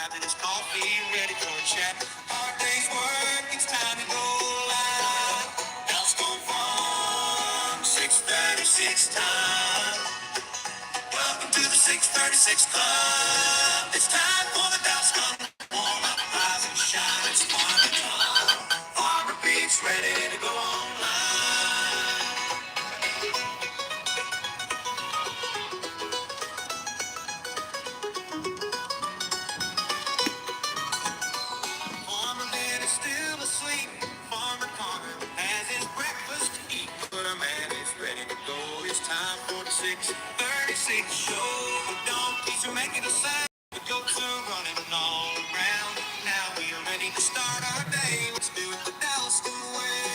grabbing his coffee, ready for a chat. Hard day's work, it's time to go live. House go farm, 6:36 time. Welcome to the 6:36 Club. It's time for the Dallas Gun warm up, rise and shine. It's farming time. Farmer Pete's ready to go online. Farmer Ben is still asleep. Farmer Connor has his breakfast to eat. But a man is ready to go. It's time for the 6:36 show. The donkeys are making a sound. The goats are running all around. Now we are ready to start our day. Let's do it the Dallas way.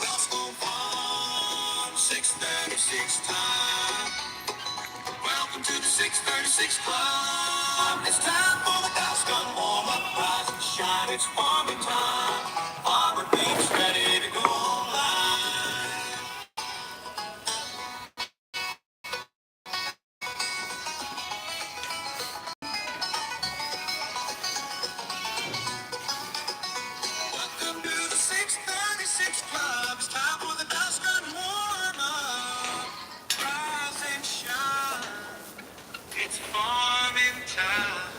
Dallas Farm, 6:36 time. Welcome to the 6:36 Club. It's time for the Dallas Gun warm up, rise and shine. It's farming time. Farmer Pete's ready to go live. Welcome to the 6:36 Club. It's time for the Dallas Gun warm up, rise and shine. It's farming time.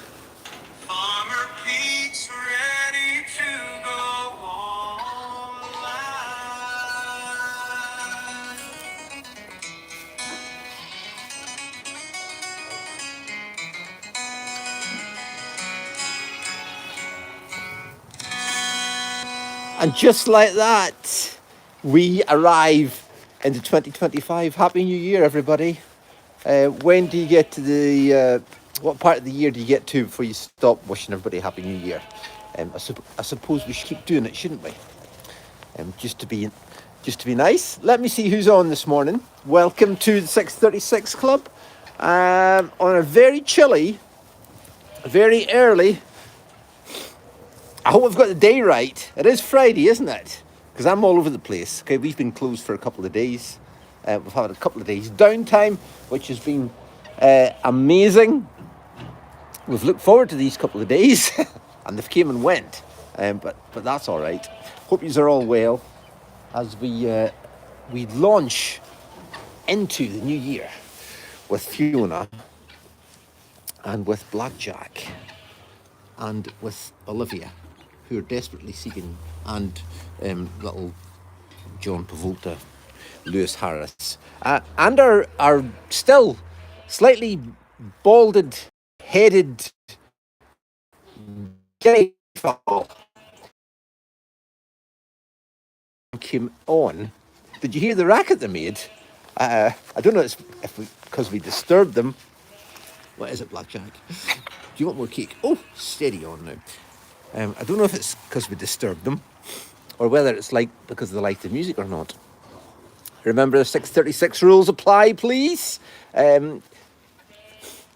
Farmer Pete's ready to go online. And just like that, we arrive into 2025. Happy New Year, everybody. When do you get to the, what part of the year do you get to before you stop wishing everybody Happy New Year? I suppose we should keep doing it, shouldn't we? Just to be nice. Let me see who's on this morning. Welcome to the 6:36 Club. On a very chilly, very early. I hope I've got the day right. It is Friday, isn't it? Because I'm all over the place. Okay, we've been closed for a couple of days. We've had a couple of days downtime, which has been amazing. We've looked forward to these couple of days, and they've came and went. But that's all right. Hope you are all well as we launch into the new year with Fiona and with Blackjack and with Olivia, who are desperately seeking, and little John Pavolta, Lewis Harris, and our still slightly balded headed Guinea fowl came on. Did you hear the racket they made? I don't know if because we disturbed them. What is it, Blackjack? Do you want more cake? Oh, steady on now. I don't know if it's because we disturbed them or whether it's like because they like the music or not. Remember the 6:36 rules apply, please.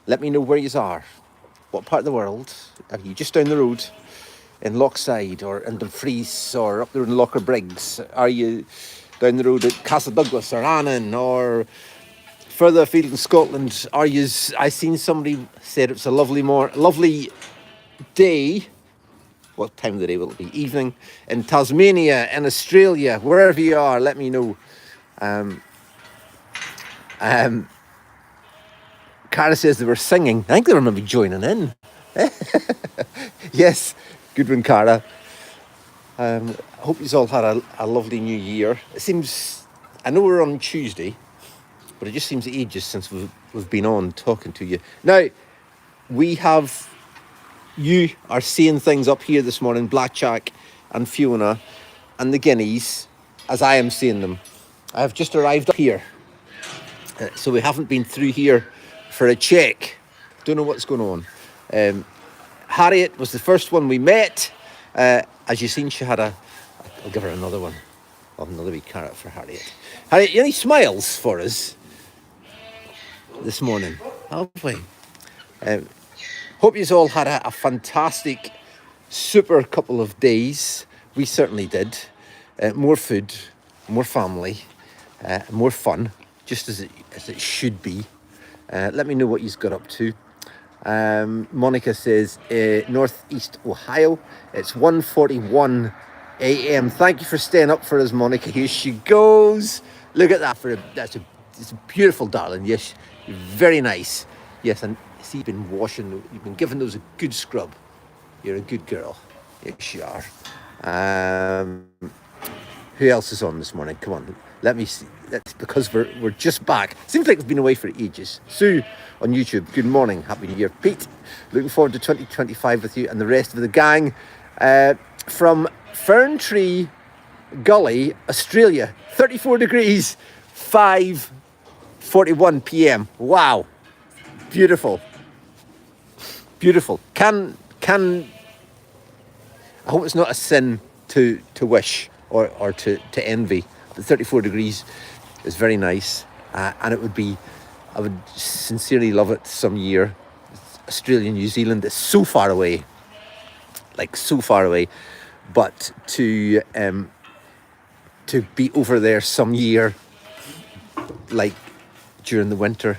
Let me know where you are. What part of the world? Are you just down the road in Lochside or in Dumfries or up there in Locher Briggs? Are you down the road at Castle Douglas or Annan or further afield in Scotland? Are you? I seen somebody said it's a lovely day. What time of the day will it be? Evening in Tasmania, in Australia, wherever you are. Let me know. Cara says they were singing. I think they were maybe joining in. Yes, good one, Cara. I hope you all had a lovely new year. It seems, I know we're on Tuesday, but it just seems ages since we've been on talking to you. Now, you are seeing things up here this morning, Blackjack and Fiona and the Guineas, as I am seeing them. I have just arrived up here, so we haven't been through here for a check. Don't know what's going on. Harriet was the first one we met. As you've seen, she had I'll give her another one. I'll have another wee carrot for Harriet. Harriet, any smiles for us this morning? Have we? Hope you all had a fantastic, super couple of days. We certainly did. More food, more family, more fun, just as it should be. Let me know what you've got up to. Monica says, Northeast Ohio. It's 1:41 a.m. Thank you for staying up for us, Monica. Here she goes. Look at that. It's a beautiful darling. Yes, you're very nice. Yes, and see, you've been washing, you've been giving those a good scrub. You're a good girl. Yes, you are. Who else is on this morning? Come on, let me see. That's because we're just back. Seems like we've been away for ages. Sue on YouTube, good morning, happy new year. Pete, looking forward to 2025 with you and the rest of the gang. From Ferntree Gully, Australia, 34 degrees, 5:41 p.m. Wow, beautiful, beautiful. Can I hope it's not a sin to wish or to envy. But 34 degrees is very nice, and I would sincerely love it some year. Australia, New Zealand is so far away, like so far away, but to be over there some year, like during the winter,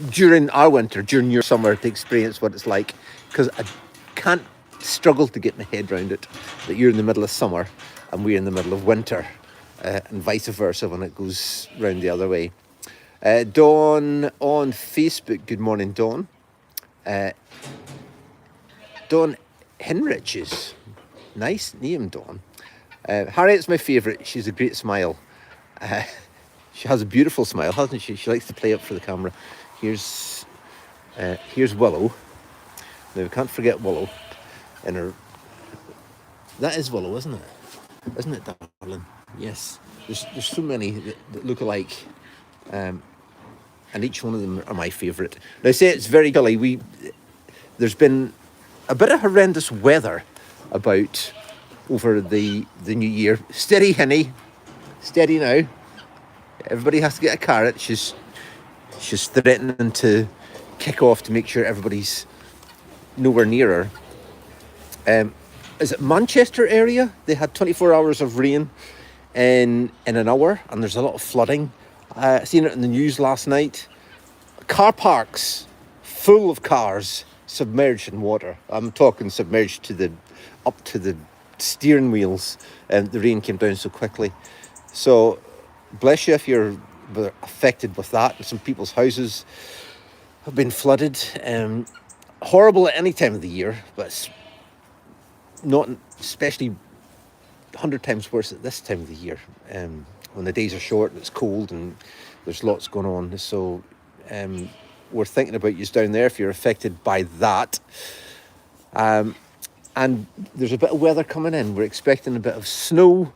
during our winter, during your summer, to experience what it's like, because I can't struggle to get my head around it that you're in the middle of summer and we're in the middle of winter, and vice versa when it goes round the other way. Dawn on Facebook, good morning, Dawn. Dawn Henriches, nice name, Dawn. Harriet's my favourite. She's a great smile. She has a beautiful smile, hasn't she? She likes to play up for the camera. Here's Willow. Now we can't forget Willow. That is Willow, isn't it? Isn't it, darling? Yes. There's so many that look alike, and each one of them are my favourite. Now, I say it's very chilly. There's been a bit of horrendous weather about over the new year. Steady, Henny. Steady now. Everybody has to get a carrot. She's threatening to kick off to make sure everybody's nowhere near her. Is it Manchester area? They had 24 hours of rain in an hour, and there's a lot of flooding. I seen it in the news last night. Car parks full of cars submerged in water. I'm talking submerged up to the steering wheels, and the rain came down so quickly. So bless you if you're affected with that. Some people's houses have been flooded. Horrible at any time of the year, but it's not, especially 100 times worse at this time of the year, when the days are short and it's cold and there's lots going on. So we're thinking about you down there if you're affected by that. And there's a bit of weather coming in. We're expecting a bit of snow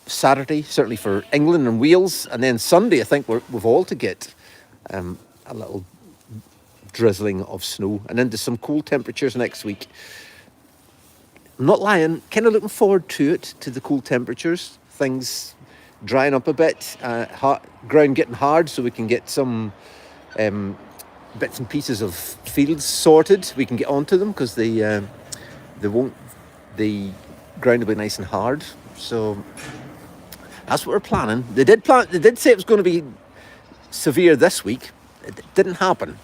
Saturday, certainly for England and Wales, and then Sunday I think we've all to get a little drizzling of snow, and into some cool temperatures next week. I'm not lying, kind of looking forward to it, to the cool temperatures, things drying up a bit, ground getting hard so we can get some bits and pieces of fields sorted. We can get onto them because the ground will be nice and hard. So that's what we're planning. They did say it was going to be severe this week. It didn't happen.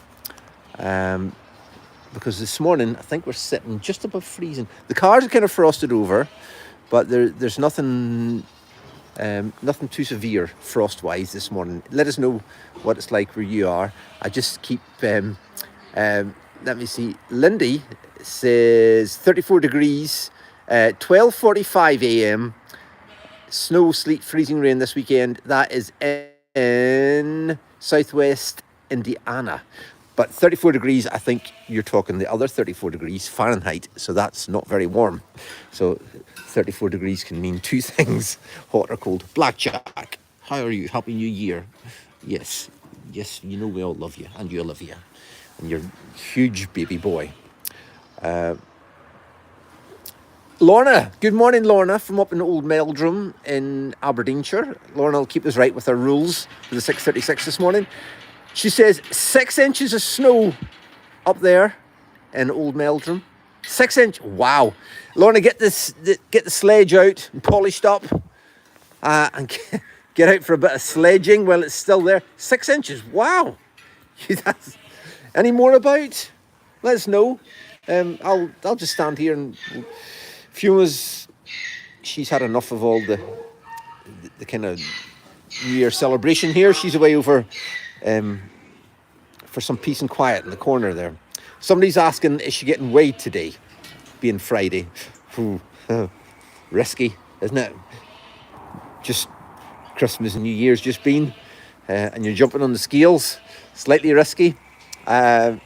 Because this morning I think we're sitting just above freezing. The cars are kind of frosted over, but there's nothing too severe frost-wise this morning. Let us know what it's like where you are. I just keep let me see. Lindy says 34 degrees, 12:45 a.m. Snow, sleet, freezing rain this weekend. That is in southwest Indiana. But 34 degrees, I think you're talking the other 34 degrees Fahrenheit, so that's not very warm. So 34 degrees can mean two things, hot or cold. Blackjack, how are you? Happy New Year. Yes, you know we all love you, and you, Olivia, and your huge baby boy. Lorna, good morning, Lorna, from up in Old Meldrum in Aberdeenshire. Lorna will keep us right with her rules for the 6:36 this morning. She says 6 inches of snow up there in Old Meldrum. 6 inch, wow. Lorna, get the sledge out and polished up, and get out for a bit of sledging while it's still there. 6 inches, wow. Any more about? Let us know. I'll just stand here and Fiona's. She's had enough of all the kind of New Year celebration here. She's away over for some peace and quiet in the corner there. Somebody's asking, is she getting weighed today, being Friday? Ooh, risky, isn't it? Just Christmas and New Year's just been, and you're jumping on the scales. Slightly risky. I'm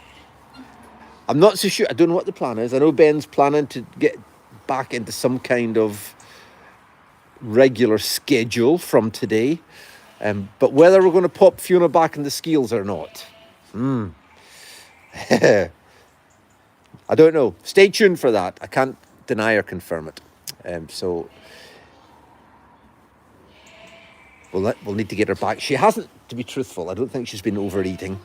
not so sure. I don't know what the plan is. I know Ben's planning to get back into some kind of regular schedule from today. But whether we're going to pop Fiona back in the scales or not, I don't know. Stay tuned for that. I can't deny or confirm it. So we'll need to get her back. She hasn't, to be truthful. I don't think she's been overeating.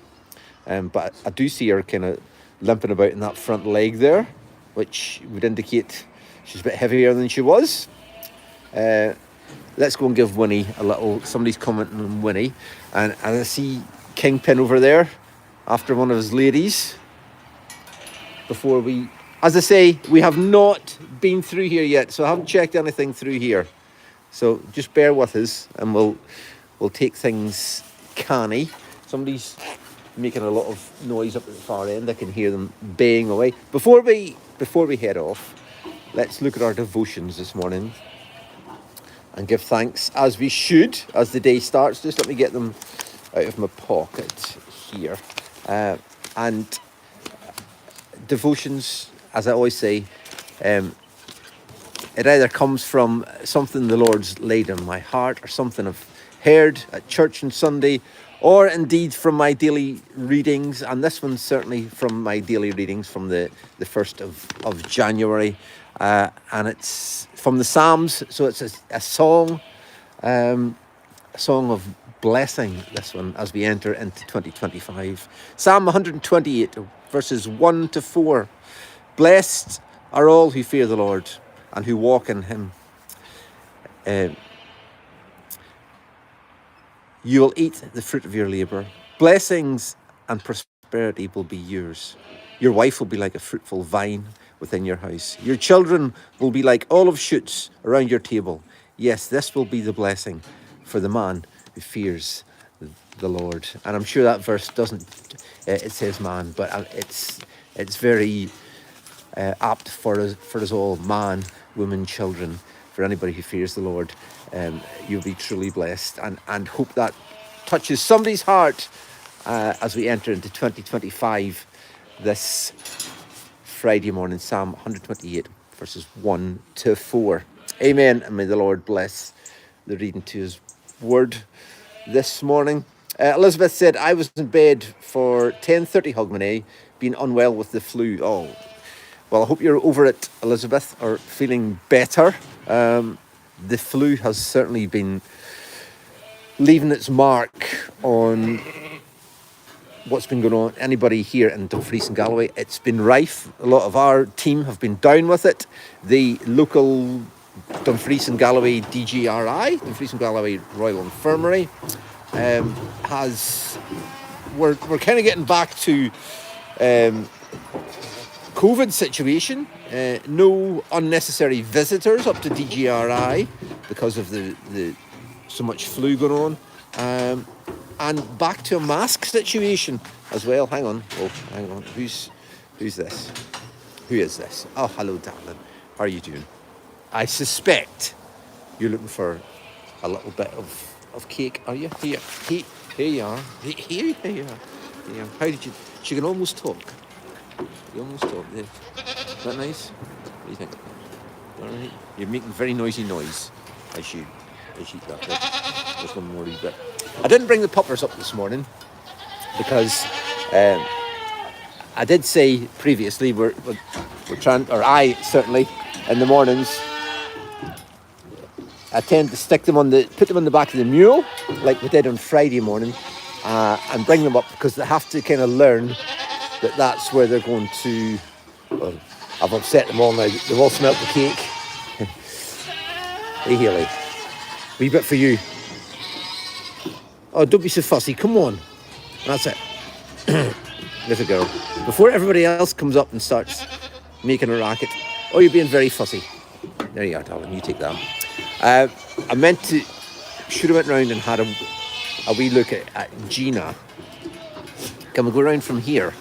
But I do see her kind of limping about in that front leg there, which would indicate she's a bit heavier than she was. Let's go and give Winnie a little. Somebody's commenting on Winnie, and I see Kingpin over there after one of his ladies. Before we, as I say, we have not been through here yet, so I haven't checked anything through here. So just bear with us, and we'll take things canny. Somebody's making a lot of noise up at the far end. I can hear them baying away. Before we head off, let's look at our devotions this morning and give thanks as we should as the day starts. Just let me get them out of my pocket here. And devotions, as I always say, it either comes from something the Lord's laid on my heart or something I've heard at church on Sunday, or indeed from my daily readings. And this one's certainly from my daily readings from the 1st of January. And it's from the Psalms, so it's a song of blessing, this one, as we enter into 2025. Psalm 128, verses 1 to 4. Blessed are all who fear the Lord and who walk in him. You will eat the fruit of your labour. Blessings and prosperity will be yours. Your wife will be like a fruitful vine within your house. Your children will be like olive shoots around your table. Yes, this will be the blessing for the man who fears the Lord. And I'm sure that verse doesn't, it says man, but it's very apt for us all, man, women, children. For anybody who fears the Lord, you'll be truly blessed, and hope that touches somebody's heart as we enter into 2025 this Friday morning. Psalm 128, verses 1 to 4. Amen, and may the Lord bless the reading to his word this morning. Elizabeth said, I was in bed for 10:30, Hogmanay, being unwell with the flu. Oh, well, I hope you're over it, Elizabeth, or feeling better. The flu has certainly been leaving its mark on what's been going on. Anybody here in Dumfries and Galloway, it's been rife. A lot of our team have been down with it. The local Dumfries and Galloway DGRI, Dumfries and Galloway Royal Infirmary, we're kind of getting back to COVID situation. No unnecessary visitors up to DGRI because of the so much flu going on, and back to a mask situation as well. Hang on, who's this? Who is this? Oh, hello, darling. How are you doing? I suspect you're looking for a little bit of cake, are you? Here you are. Here you are. Yeah. How did you? She can almost talk. You almost talk. Yeah. Is that nice? What do you think? All right. You're making very noisy noise as you eat that bit. There's one more wee bit. I didn't bring the poppers up this morning because I did say previously we're trying, or I certainly, in the mornings, I tend to put them on the back of the mule, like we did on Friday morning, and bring them up because they have to kind of learn that that's where they're going to. Well, I've upset them all now. They've all smelt the cake. Hey, Haley, wee bit for you. Oh, don't be so fussy. Come on. That's it. Little girl. Before everybody else comes up and starts making a racket. Oh, you're being very fussy. There you are, darling. You take that. I meant to... Should have went round and had a wee look at Gina. Can we go round from here?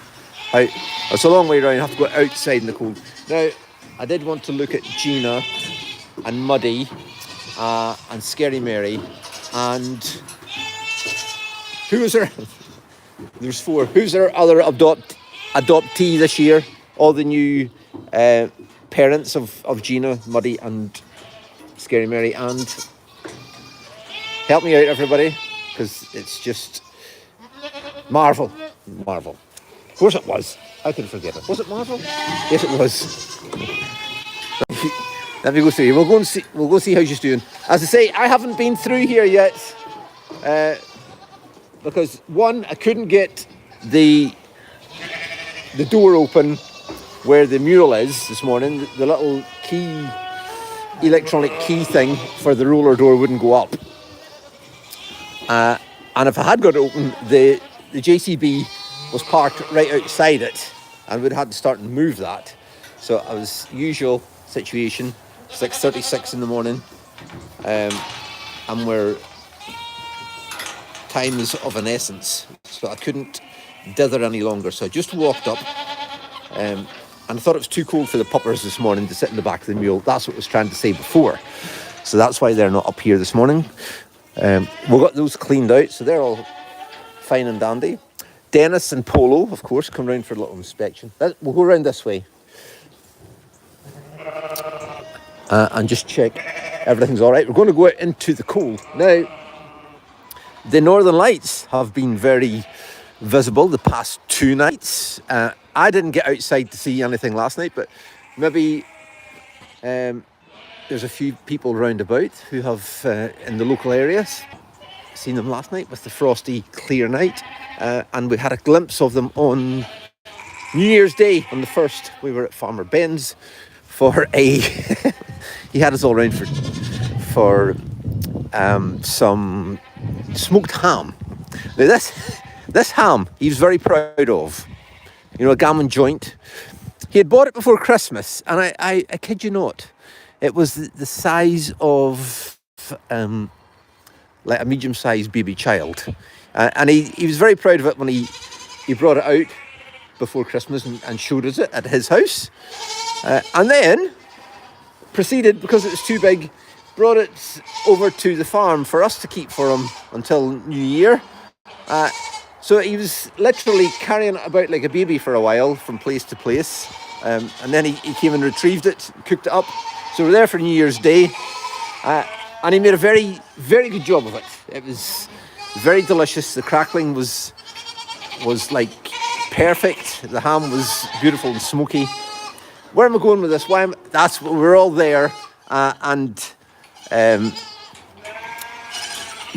It's a long way round. I have to go outside in the cold. Now, I did want to look at Gina and Muddy and Scary Mary and... Who was her... There's 4. Who's our other adoptee this year? All the new parents of Gina, Muddy and Scary Mary. And help me out, everybody, because it's just Marvel. Marvel. Of course it was. How could I forget it? Was it Marvel? Yes, it was. Let me go through. We'll go see how she's doing. As I say, I haven't been through here yet. Because one, I couldn't get the door open where the mural is this morning. The little key, electronic key thing for the roller door wouldn't go up. And if I had got it open, the JCB was parked right outside it, and we'd had to start and move that. So I was usual situation, 6:36 in the morning, and we're time is of an essence, so I couldn't dither any longer. So I just walked up, and I thought it was too cold for the puppers this morning to sit in the back of the mule. That's what I was trying to say before. So that's why they're not up here this morning. We got those cleaned out, so they're all fine and dandy. Dennis and Polo, of course, come round for a little inspection. We'll go round this way and just check everything's all right. We're going to go out into the cold now. The Northern Lights have been very visible the past 2 nights. I didn't get outside to see anything last night, but maybe there's a few people round about who have, in the local areas, seen them last night with the frosty, clear night. And we had a glimpse of them on New Year's Day, on the 1st. We were at Farmer Ben's for a... he had us all round for some smoked ham. Now this ham he was very proud of. You know, a gammon joint. He had bought it before Christmas, and I kid you not, it was the size of like a medium-sized baby child. And he was very proud of it when he brought it out before Christmas and showed us it at his house. And then proceeded, because it was too big, brought it over to the farm for us to keep for him until New Year. So he was literally carrying it about like a baby for a while from place to place. And then he came and retrieved it, cooked it up. So we're there for New Year's Day. And he made a very, very good job of it. It was very delicious. The crackling was like perfect. The ham was beautiful and smoky. Where am I going with this? We're all there. And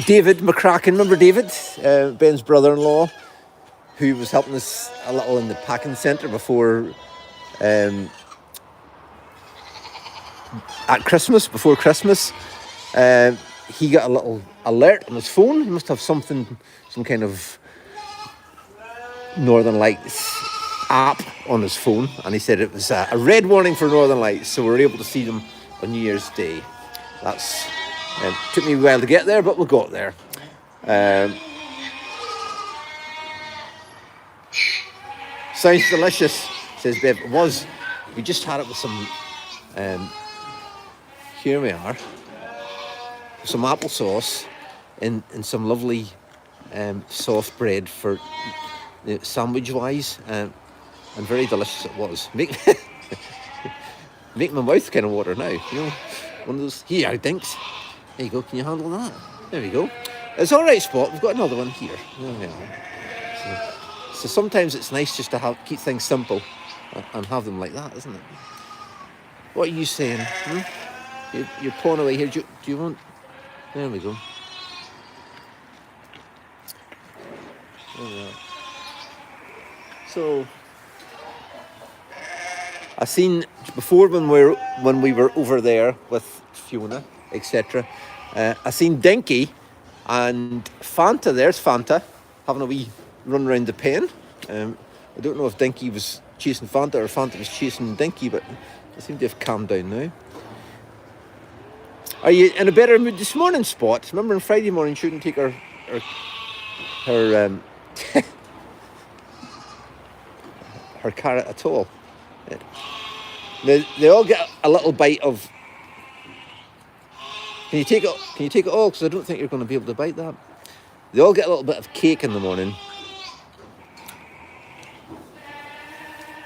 David McCracken, remember David? Ben's brother-in-law, who was helping us a little in the packing centre before before Christmas. He got a little alert on his phone. He must have some kind of Northern Lights app on his phone, and he said it was a red warning for Northern Lights, so we were able to see them on New Year's Day. That's took me a while to get there, but we got there. Sounds delicious, says Bev. It was. We just had it with some. Here we are. Some applesauce in some lovely soft bread for sandwich wise, and very delicious it was. Make my mouth kind of water now. You know, one of those. Here, Dinks. There you go. Can you handle that? There we go. It's all right, Spot. We've got another one here. There we are. So sometimes it's nice just to keep things simple and have them like that, isn't it? What are you saying? You're pulling away here. Do you want? There we go. There we are. So I seen before when we were over there with Fiona, etc. I seen Dinky and Fanta. There's Fanta having a wee run around the pen. I don't know if Dinky was chasing Fanta or Fanta was chasing Dinky, but they seem to have calmed down now. Are you in a better mood this morning, Spot? Remember on Friday morning she wouldn't take her her carrot at all. They all get a little bite of. Can you take it? Can you take it all? Because I don't think you're going to be able to bite that. They all get a little bit of cake in the morning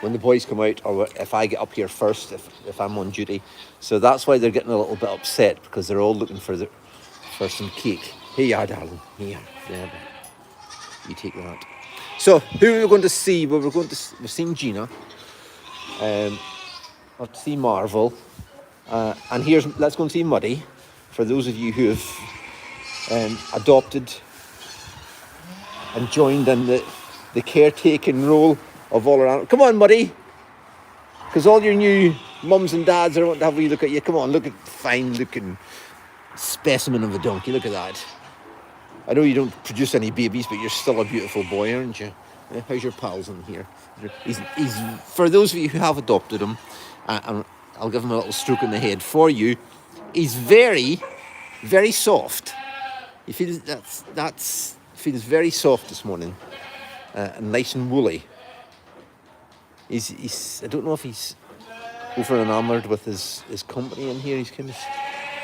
when the boys come out, or if I get up here first, if I'm on duty. So that's why they're getting a little bit upset, because they're all looking for some cake. Here you are, darling. Here, there. You take that. So who are we going to see? Well, we've seen Gina. We'll see Marvel, and let's go and see Muddy. For those of you who have adopted and joined in the caretaking role of all around. Come on, Muddy, because all your new mums and dads are wanting to have a wee look at you. Come on, look at fine looking specimen of a donkey. Look at that. I know you don't produce any babies, but you're still a beautiful boy, aren't you? How's your pals in here? He's for those of you who have adopted him, and I'll give him a little stroke in the head for you. He's very, very soft. He feels feels very soft this morning, and nice and woolly. He's I don't know if he's over enamoured with his company in here. He's kind of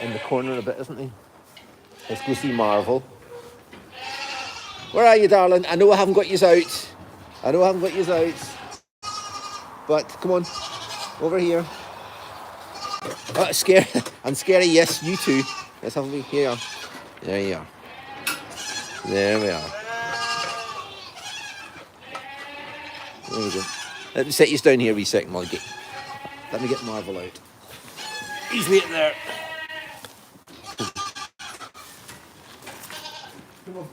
in the corner a bit, isn't he? Let's go see Marvel. Where are you, darling? I know I haven't got yous out. But come on, over here. Oh, scary. I'm scary, yes, you too. Let's have a look here. There you are. There we are. There we go. Let me set you down here a wee second while let me get Marvel out. He's waiting there. Come on.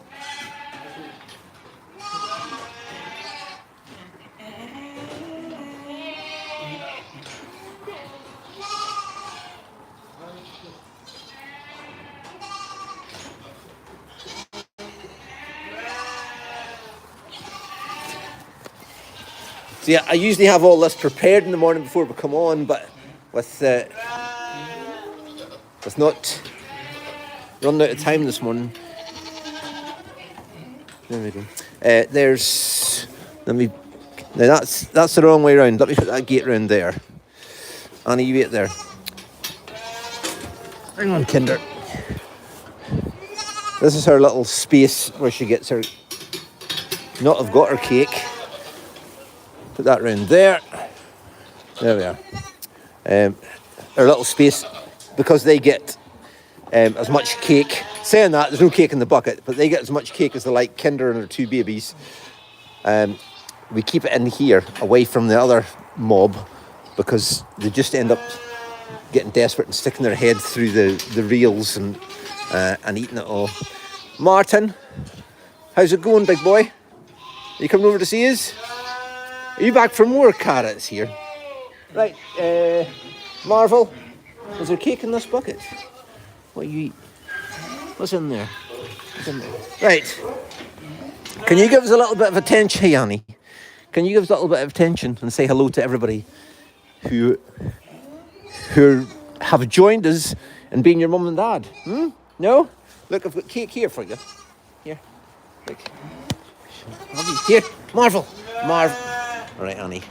So yeah, I usually have all this prepared in the morning before we come on, but with not running out of time this morning. There we go. Now that's the wrong way around. Let me put that gate round there. Annie, you wait there. Hang on, Kinder. This is her little space where she gets her. Not have got her cake. Put that round there. There we are. Her little space, because they get as much cake. Saying that, there's no cake in the bucket, but they get as much cake as they like. Kinder and her two babies. We keep it in here, away from the other mob, because they just end up getting desperate and sticking their head through the rails and eating it all. Martin, how's it going, big boy? Are you coming over to see us? Are you back for more carrots here? Right, Marvel, is there cake in this bucket? What you eat? What's in there? Right. Can you give us a little bit of attention, hey Annie? Can you give us a little bit of attention and say hello to everybody who have joined us in being your mum and dad? No? Look, I've got cake here for you. Here. Look. Here, Marvel. All right, Annie.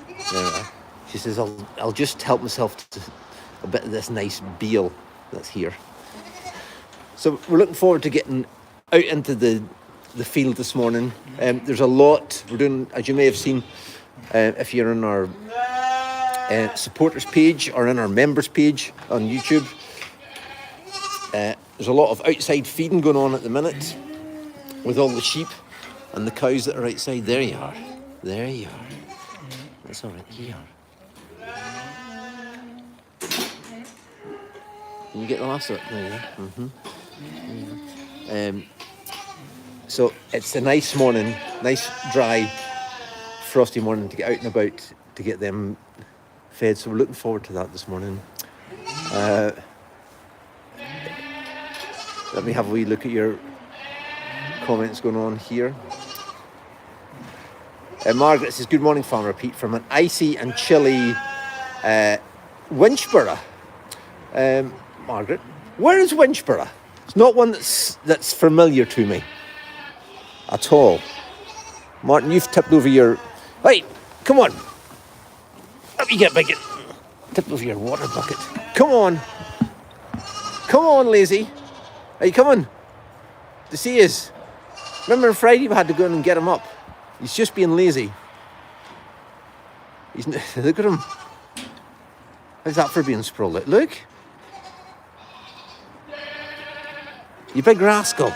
There we are. She says, I'll just help myself to a bit of this nice veal that's here. So we're looking forward to getting out into the field this morning. There's a lot we're doing, as you may have seen, if you're on our supporters page or in our members page on YouTube. There's a lot of outside feeding going on at the minute with all the sheep and the cows that are outside. There you are. There you are. That's all right. Here you are. Can you get the last of it? There you are. So it's a nice morning, nice dry, frosty morning to get out and about to get them fed. So we're looking forward to that this morning. Let me have a wee look at your comments going on here. Margaret says, good morning, Farmer Pete, from an icy and chilly Winchborough. Margaret, where is Winchborough? It's not one that's familiar to me at all. Martin, you've tipped over your... Hey, come on. Let me get back. Tipped over your water bucket. Come on. Come on, lazy. Hey, come on. To see us. Remember on Friday we had to go in and get him up. He's just being lazy. Look at him. How's that for being sprawled out? Look. You big rascal.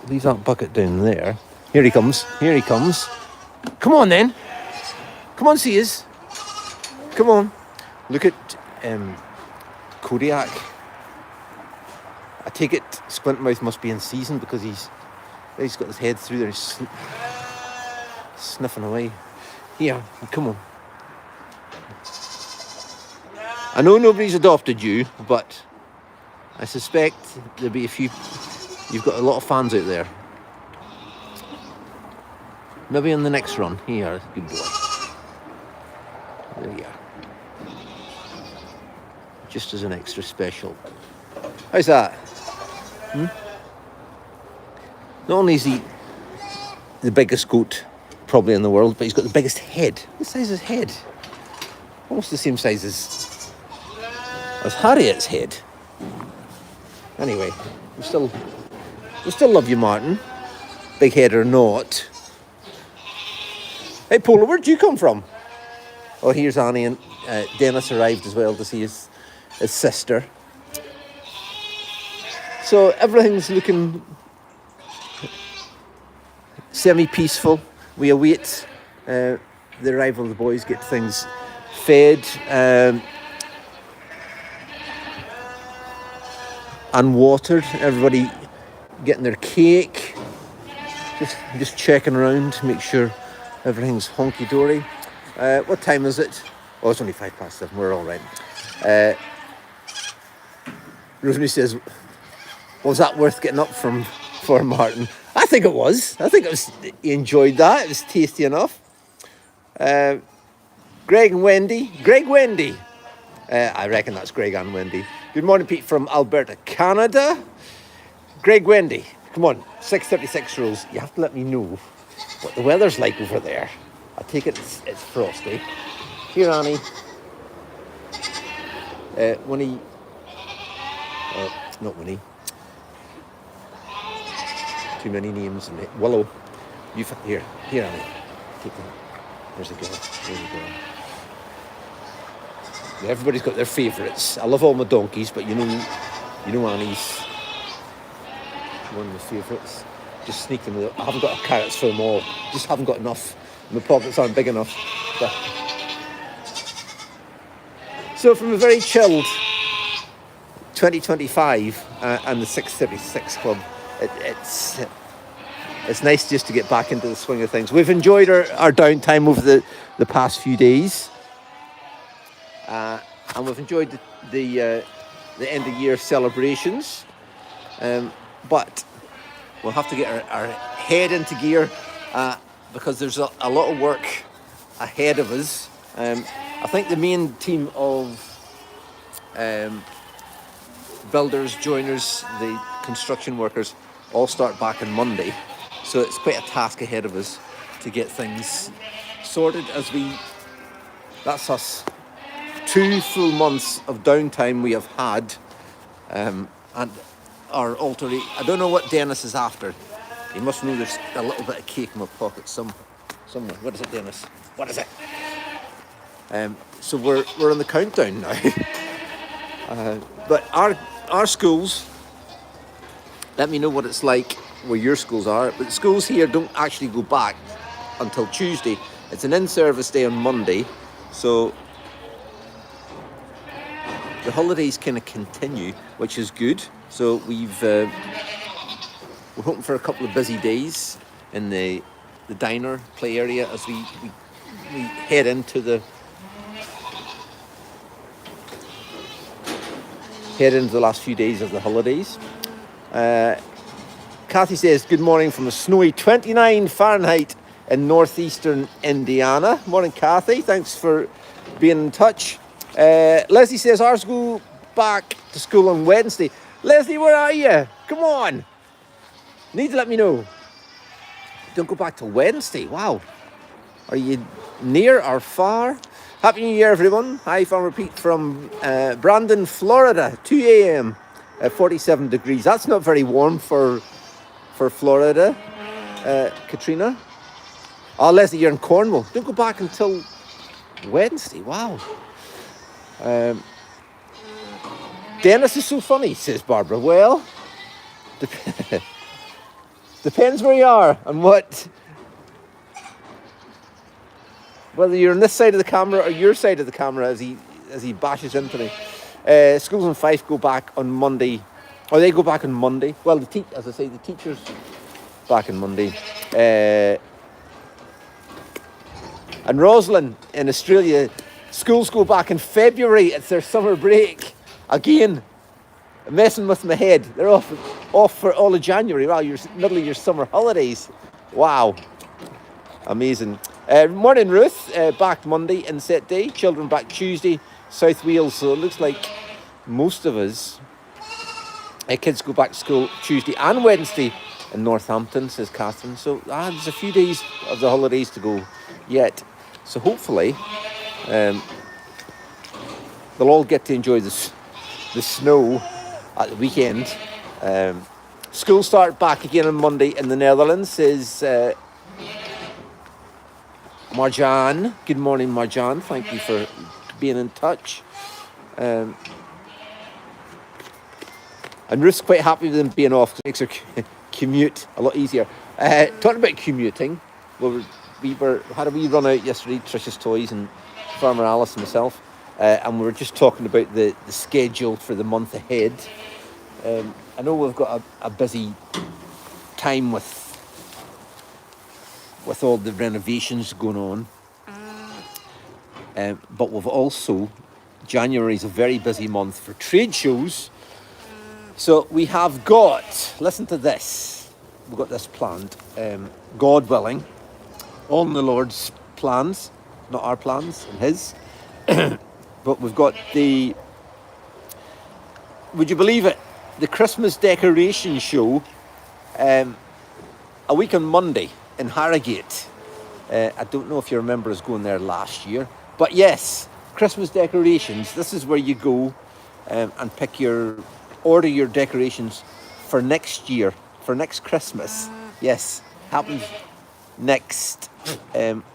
Leave that bucket down there. Here he comes. Here he comes. Come on then. Come on, see us. Come on. Look at Kodiak. I take it Squintmouth must be in season because he's got his head through there, sniffing away. Here, come on. I know nobody's adopted you, but I suspect there'll be a few. You've got a lot of fans out there. Maybe on the next run. Here, good boy. There you are. Just as an extra special. How's that? Not only is he the biggest goat probably in the world, but he's got the biggest head. What size is his head? Almost the same size as Harriet's head. Anyway, we still love you, Martin. Big head or not. Hey, Paula, where'd you come from? Oh, here's Annie, and Dennis arrived as well to see his sister. So everything's looking semi-peaceful. We await the arrival of the boys, get things fed and watered. Everybody getting their cake. Just checking around to make sure everything's honky-dory. What time is it? Oh, it's only 7:05. We're all right. Rosemary says, was that worth getting up for Martin? I think it was. He enjoyed that. It was tasty enough. Greg and Wendy. Wendy. I reckon that's Greg and Wendy. Good morning, Pete, from Alberta, Canada. Greg, Wendy. Come on, 6:36 rules. You have to let me know what the weather's like over there. I take it it's frosty. Here, Annie. Winnie. Not Winnie. Too many names. Willow. Here, Annie. Take that. There's a girl. There's a girl. Yeah, everybody's got their favourites. I love all my donkeys, but you know Annie's one of my favourites. Just sneak them. I haven't got carrots for them all. Just haven't got enough. My pockets aren't big enough. But... So from a very chilled 2025 and the 6:36 Club, it's nice just to get back into the swing of things. We've enjoyed our downtime over the past few days. And we've enjoyed the end of year celebrations. But we'll have to get our head into gear because there's a lot of work ahead of us. I think the main team of builders, joiners, the construction workers all start back on Monday. So it's quite a task ahead of us to get things sorted that's us. 2 full months of downtime we have had, and our alteration. I don't know what Dennis is after. He must know there's a little bit of cake in my pocket somewhere. What is it, Dennis? What is it? So we're on the countdown now. But our schools. Let me know what it's like where your schools are. But the schools here don't actually go back until Tuesday. It's an in-service day on Monday, so the holidays kind of continue, which is good. So we're hoping for a couple of busy days in the diner play area as we head into the last few days of the holidays. Kathy says, good morning from a snowy 29 Fahrenheit in northeastern Indiana. Morning, Kathy. Thanks for being in touch. Leslie says ours go back to school on Wednesday. Leslie, where are you? Come on. Need to let me know. Don't go back till Wednesday. Wow. Are you near or far? Happy New Year, everyone. Hi, Farmer Pete from Brandon, Florida. 2 a.m. 47 degrees. That's not very warm for Florida. Katrina. Oh, Leslie, you're in Cornwall. Don't go back until Wednesday. Wow. Dennis is so funny, says Barbara. Well, depends where you are and whether you're on this side of the camera or your side of the camera as he bashes into me. Schools in Fife go back on Monday. Or they go back on Monday. Well, as I say, the teachers back on Monday. And Rosalind in Australia, schools go back in February. It's their summer break. Again, messing with my head. They're off for all of January. Wow, you're middle of your summer holidays. Wow. Amazing. Morning, Ruth. Back Monday, inset day. Children back Tuesday. South Wales. So it looks like most of us, kids go back to school Tuesday and Wednesday in Northampton, says Catherine. So there's a few days of the holidays to go yet. So hopefully they'll all get to enjoy the snow at the weekend. School start back again on Monday in the Netherlands, says Marjan. Good morning, Marjan. Thank you for being in touch. And Ruth's quite happy with them being off. It makes her commute a lot easier. Talking about commuting, we had a wee run out yesterday, Trish's Toys and Farmer Alice and myself, and we were just talking about the schedule for the month ahead. I know we've got a busy time with all the renovations going on, but we've also, January is a very busy month for trade shows. So we have got, listen to this, we've got this planned, God willing, on the Lord's plans, not our plans and his, but we've got would you believe it, the Christmas decoration show a week on Monday in Harrogate. I don't know if you remember us going there last year, but yes, Christmas decorations, this is where you go and order your decorations for next year, for next Christmas. Yes, happens next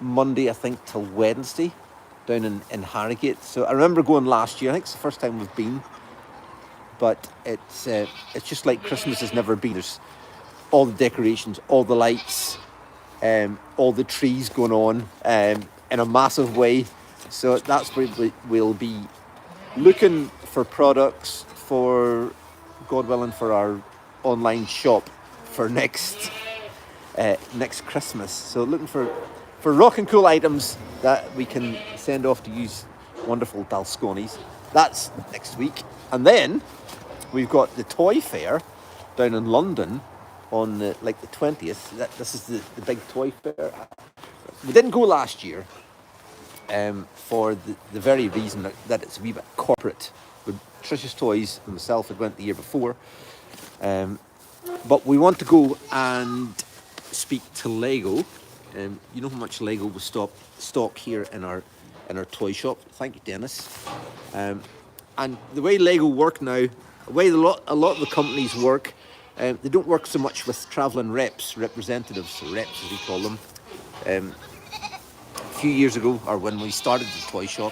Monday, I think, till Wednesday, down in Harrogate. So I remember going last year. I think it's the first time we've been, but it's just like Christmas has never been. There's all the decorations, all the lights, all the trees going on in a massive way. So that's where we'll be looking for products for, God willing, for our online shop for next Christmas. So looking for rock and cool items that we can send off to use wonderful Dalsconis. That's next week. And then we've got the toy fair down in London on the 20th. This is the big toy fair. We didn't go last year for the very reason that it's a wee bit corporate. With Trish's Toys and myself had went the year before. But we want to go and speak to Lego. You know how much Lego we stock here in our toy shop. Thank you, Dennis. And the way Lego work now, the way a lot of the companies work, they don't work so much with travelling representatives, or reps as we call them. A few years ago, or when we started the toy shop,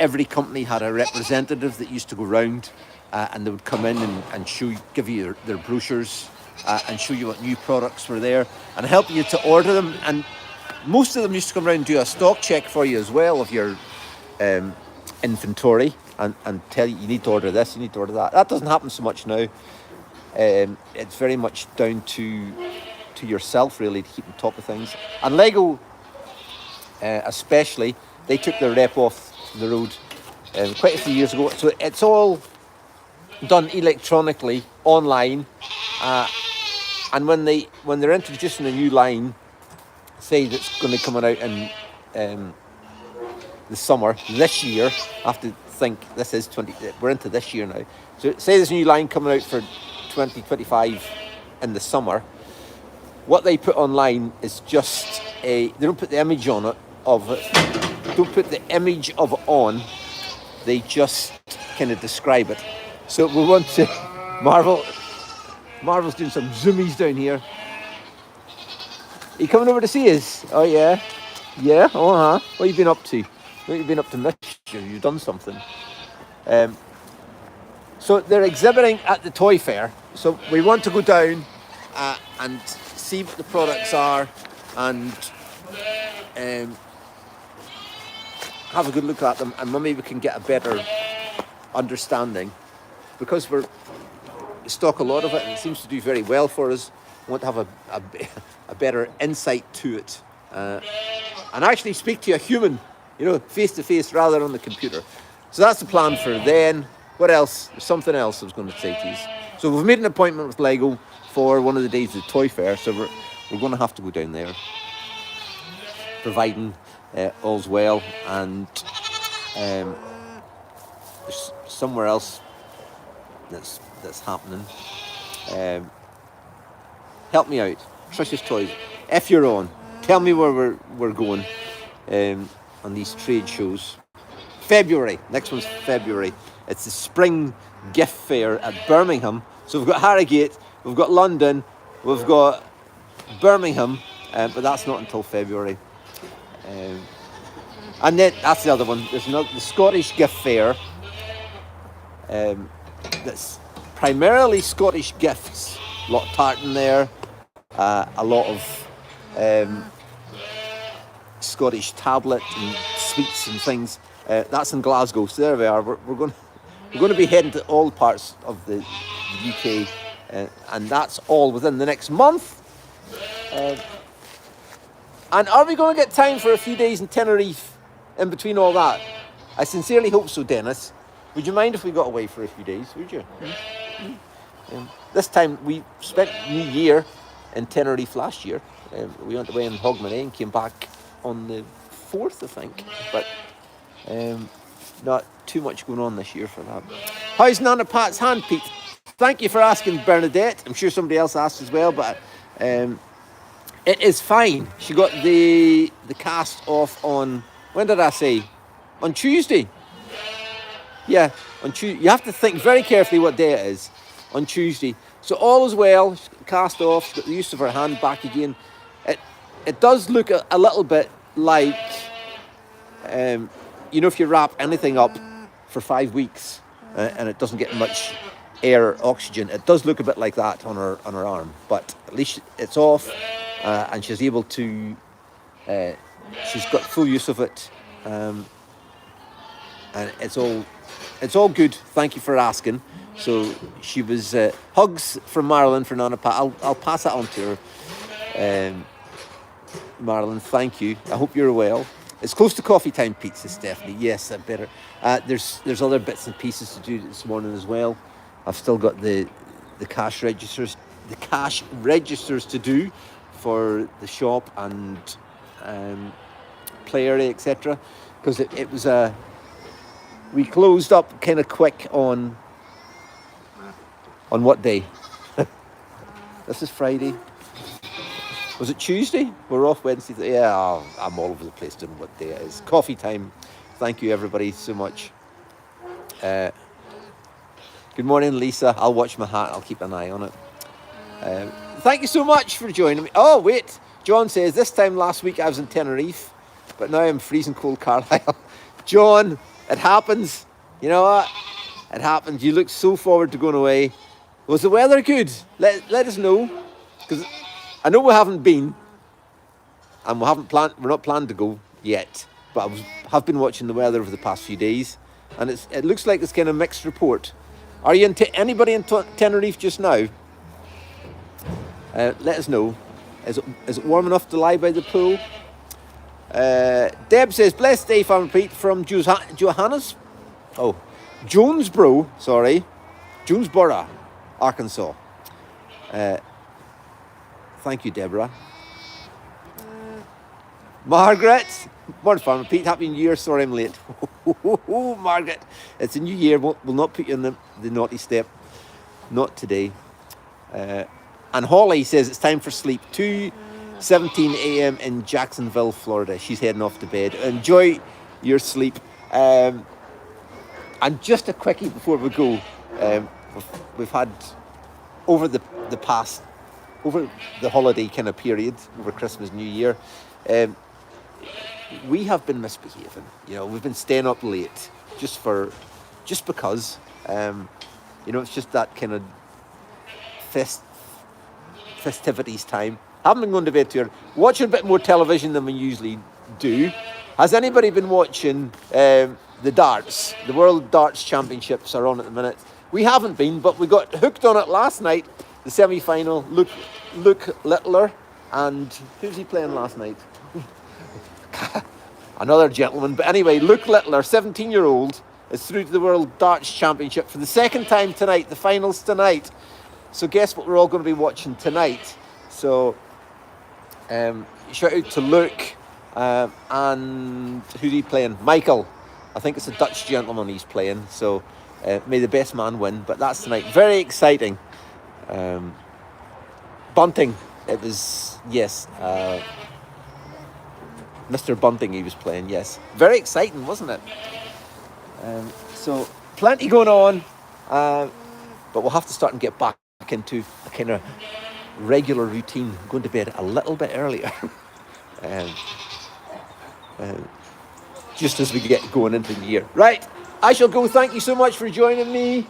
every company had a representative that used to go round and they would come in and give you their brochures and show you what new products were there and help you to order them. And most of them used to come around and do a stock check for you as well of your inventory and tell you need to order this, you need to order that. That doesn't happen so much now. It's very much down to yourself really to keep on top of things. And Lego especially, they took their rep off the road quite a few years ago. So it's all done electronically, online. And when they're introducing a new line, say that's going to come out in the summer this year, I have to think this is 20. We're into this year now. So say there's a new line coming out for 2025 in the summer. What they put online is just they don't put the image on it of it. Don't put the image of it on. They just kind of describe it. So we want to Marvel's doing some zoomies down here. Are you coming over to see us? Oh yeah. Yeah, What have you been up to? What have you been up to mischief? You've done something. So they're exhibiting at the toy fair. So we want to go down and see what the products are and have a good look at them, and maybe we can get a better understanding, because we stock a lot of it and it seems to do very well for us. We want to have a better insight to it and actually speak to a human, face to face rather than on the computer. So that's the plan for then. What else? There's something else I was going to say to you. So we've made an appointment with Lego for one of the days of the toy fair, so we're going to have to go down there, providing all's well. And there's somewhere else that's happening. Help me out, Trish's Toys. If you're on, tell me where we're going on these trade shows. February. Next one's February. It's the spring gift fair at Birmingham. So we've got Harrogate, we've got London, we've got Birmingham, but that's not until February. And then that's the other one. There's the Scottish gift fair. That's primarily Scottish gifts. A lot of tartan there, a lot of Scottish tablet and sweets and things. That's in Glasgow. So there we are. We're going to be heading to all parts of the UK, and that's all within the next month. And are we going to get time for a few days in Tenerife in between all that? I sincerely hope so, Dennis. Would you mind if we got away for a few days? Would you? This time we spent New Year in Tenerife last year. We went away in Hogmanay and came back on the 4th, I think. But not too much going on this year for that. How's Nana Pat's hand, Pete? Thank you for asking, Bernadette. I'm sure somebody else asked as well, but it is fine. She got the cast off on, when did I say? On Tuesday. Yeah, on Tuesday. You have to think very carefully what day it is. On Tuesday. So all is well. She's cast off. She's got the use of her hand back again. It does look a little bit like, if you wrap anything up for 5 weeks and it doesn't get much air or oxygen, it does look a bit like that on her arm. But at least it's off, and she's able to. She's got full use of it, and it's all good. Thank you for asking. So she was hugs from Marilyn for Nana Pat. I'll pass that on to her. Marilyn, thank you. I hope you're well. It's close to coffee time, Pete, says Stephanie. Yes, I better. There's other bits and pieces to do this morning as well. I've still got the cash registers to do for the shop and play area, etc. Because it was we closed up kind of quick on what day? This is Friday. Was it Tuesday? We're off Wednesday. Yeah, I'm all over the place doing what day it is. Coffee time. Thank you, everybody, so much. Good morning, Lisa. I'll watch my hat. I'll keep an eye on it. Thank you so much for joining me. Oh, wait. John says, this time last week I was in Tenerife, but now I'm freezing cold Carlisle. John, it happens. You know what? It happens. You look so forward to going away. Was the weather good? Let us know. Because I know we haven't been, and we're not planned to go yet, but have been watching the weather over the past few days, and it looks like it's kind of mixed report. Are you anybody in Tenerife just now? Let us know. Is it warm enough to lie by the pool? Deb says, blessed day, Farmer Pete, from Johannes. Oh, Jonesboro, Arkansas. Thank you, Deborah. Margaret. Morning, Farmer Pete. Happy New Year. Sorry I'm late. Margaret. It's a new year. We'll not put you in the naughty step. Not today. And Holly says it's time for sleep. 2:17 a.m. in Jacksonville, Florida. She's heading off to bed. Enjoy your sleep. And just a quickie before we go. We've had over the holiday kind of period, over Christmas, New Year, we have been misbehaving. We've been staying up late just because. It's just that kind of festivities time. Haven't been going to bed too early. Watching a bit more television than we usually do. Has anybody been watching the darts? The World Darts Championships are on at the minute. We haven't been, but we got hooked on it last night. The semi-final. Luke Littler, and who's he playing last night? Another gentleman. But anyway, Luke Littler, 17-year-old, is through to the World Darts Championship for the second time tonight. The finals tonight. So guess what we're all going to be watching tonight. So shout out to Luke, and who's he playing? Michael. I think it's a Dutch gentleman he's playing. So may the best man win. But that's tonight. Very exciting. Bunting. It was, yes, Mr. Bunting he was playing, yes. Very exciting, wasn't it? So, plenty going on, but we'll have to start and get back into a kind of regular routine, going to bed a little bit earlier. Just as we get going into the year. Right, I shall go. Thank you so much for joining me,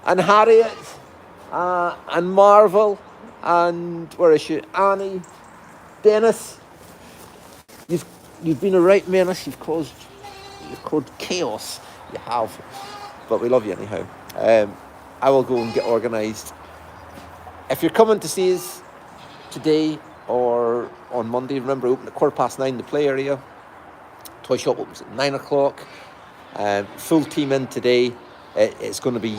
and Harriet, and Marvel, and where is she? Annie, Dennis. You've been a right menace. You've caused chaos. You have, but we love you anyhow. I will go and get organised. If you're coming to see us today or on Monday, remember open at 9:15 the play area. Toy shop opens at 9 o'clock. Full team in today. It's going to be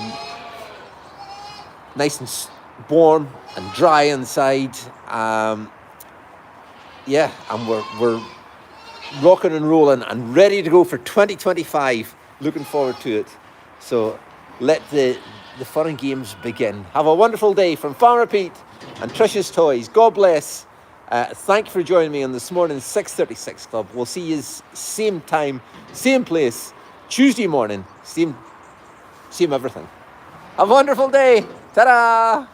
nice and warm and dry inside. And we're rocking and rolling and ready to go for 2025. Looking forward to it. So let the fun and games begin. Have a wonderful day from Farmer Pete and Trish's Toys. God bless. Thank you for joining me on this morning's 6:36 Club. We'll see you same time, same place, Tuesday morning. Same everything. Have a wonderful day. Ta-da!